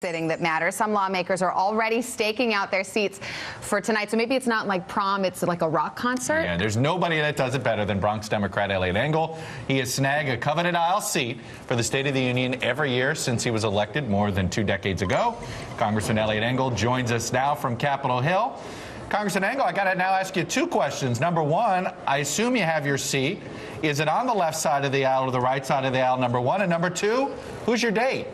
sitting that matters. Some lawmakers are already staking out their seats for tonight. So maybe it's not like prom, it's like a rock concert. Yeah, there's nobody that does it better than Bronx Democrat Eliot Engel. He has snagged a coveted aisle seat for the State of the Union every year since he was elected more than 2 decades ago. Congressman Eliot Engel joins us now from Capitol Hill. Congressman Engel, I got to now ask you 2 questions. Number one, I assume you have your seat. Is it on the left side of the aisle or the right side of the aisle, number one? And number two, who's your date?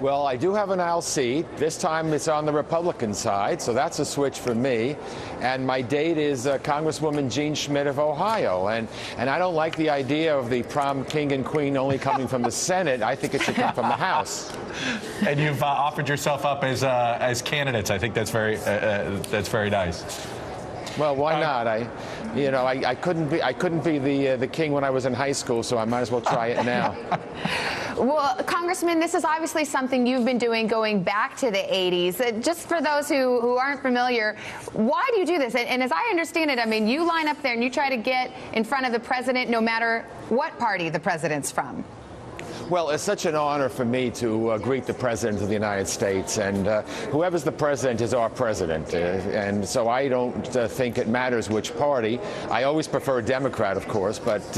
Well, I do have an aisle seat. This time it's on the Republican side, so that's a switch for me. And my date is Congresswoman Jean Schmidt of Ohio. And I don't like the idea of the prom king and queen only coming from the Senate. I think it should come from the House. And you've offered yourself up as candidates. I think that's very nice. Well, why not? I couldn't be the king when I was in high school, so I might as well try it now. Well, Congressman, this is obviously something you've been doing going back to the 80s. Just for those who aren't familiar, why do you do this? And as I understand it, I mean, you line up there and you try to get in front of the president no matter what party the president's from. Well, it's such an honor for me to greet the President of the United States, and whoever's the president is our president, and so I don't think it matters which party. I always prefer a Democrat, of course, but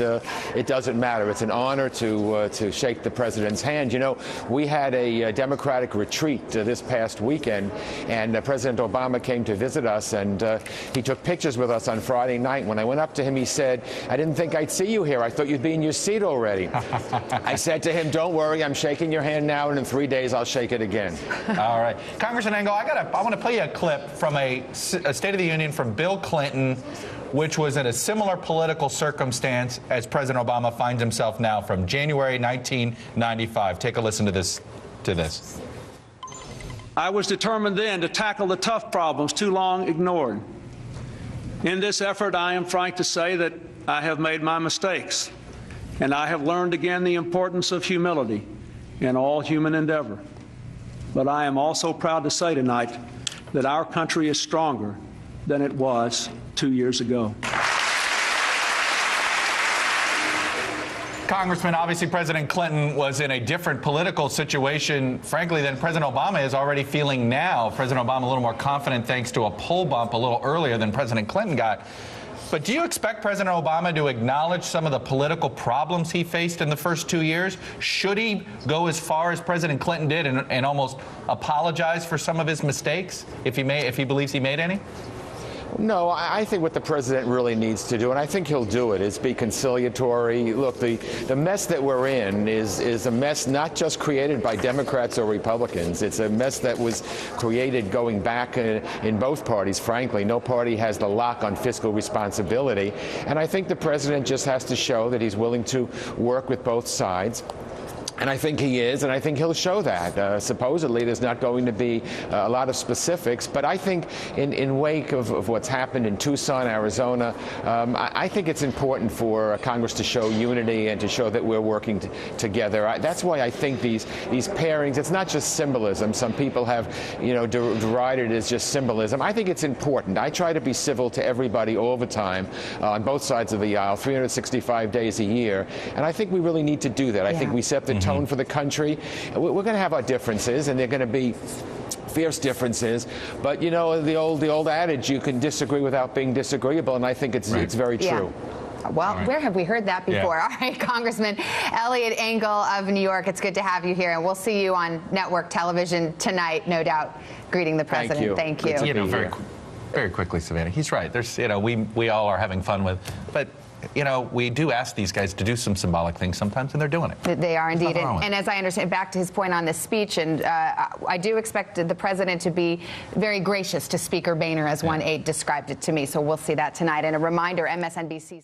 it doesn't matter. It's an honor to shake the president's hand. You know, we had a Democratic retreat this past weekend, and President Obama came to visit us, and he took pictures with us on Friday night. When I went up to him, he said, "I didn't think I'd see you here. I thought you'd be in your seat already." I said to him, "Don't worry, I'm shaking your hand now, and in 3 days I'll shake it again." All right. Congressman Engel, I want to play you a clip from a State of the Union from Bill Clinton, which was in a similar political circumstance as President Obama finds himself now, from January 1995. Take a listen to this. I was determined then to tackle the tough problems too long ignored. In this effort, I am frank to say that I have made my mistakes. And I have learned again the importance of humility in all human endeavor. But I am also proud to say tonight that our country is stronger than it was 2 years ago. Congressman, obviously President Clinton was in a different political situation, frankly, than President Obama is already feeling now. President Obama a little more confident thanks to a poll bump a little earlier than President Clinton got. But do you expect President Obama to acknowledge some of the political problems he faced in the first 2 years? Should he go as far as President Clinton did and almost apologize for some of his mistakes, if he believes he made any? No, I think what the president really needs to do, and I think he'll do it, is be conciliatory. Look, the mess that we're in is a mess not just created by Democrats or Republicans. It's a mess that was created going back in both parties, frankly. No party has the lock on fiscal responsibility. And I think the president just has to show that he's willing to work with both sides. And I think he is, and I think he'll show that. Supposedly, there's not going to be a lot of specifics, but I think in wake of what's happened in Tucson, Arizona, I think it's important for Congress to show unity and to show that we're working together. That's why I think these pairings, it's not just symbolism. Some people have, derided it as just symbolism. I think it's important. I try to be civil to everybody all the time on both sides of the aisle, 365 days a year, and I think we really need to do that. I think we set the tone for the country. We're going to have our differences, and they're going to be fierce differences. But the old adage, you can disagree without being disagreeable, and I think it's very true. Well, where have we heard that before? All right, Congressman Eliot Engel of New York, it's good to have you here, and we'll see you on network television tonight, no doubt, greeting the president. Thank you. Very quickly, Savannah. He's right. There's, we all are having fun with, but. We do ask these guys to do some symbolic things sometimes, and they're doing it. They are indeed. And as I understand, back to his point on this speech, and I do expect the president to be very gracious to Speaker Boehner, as 1-8 described it to me. So we'll see that tonight. And a reminder, MSNBC.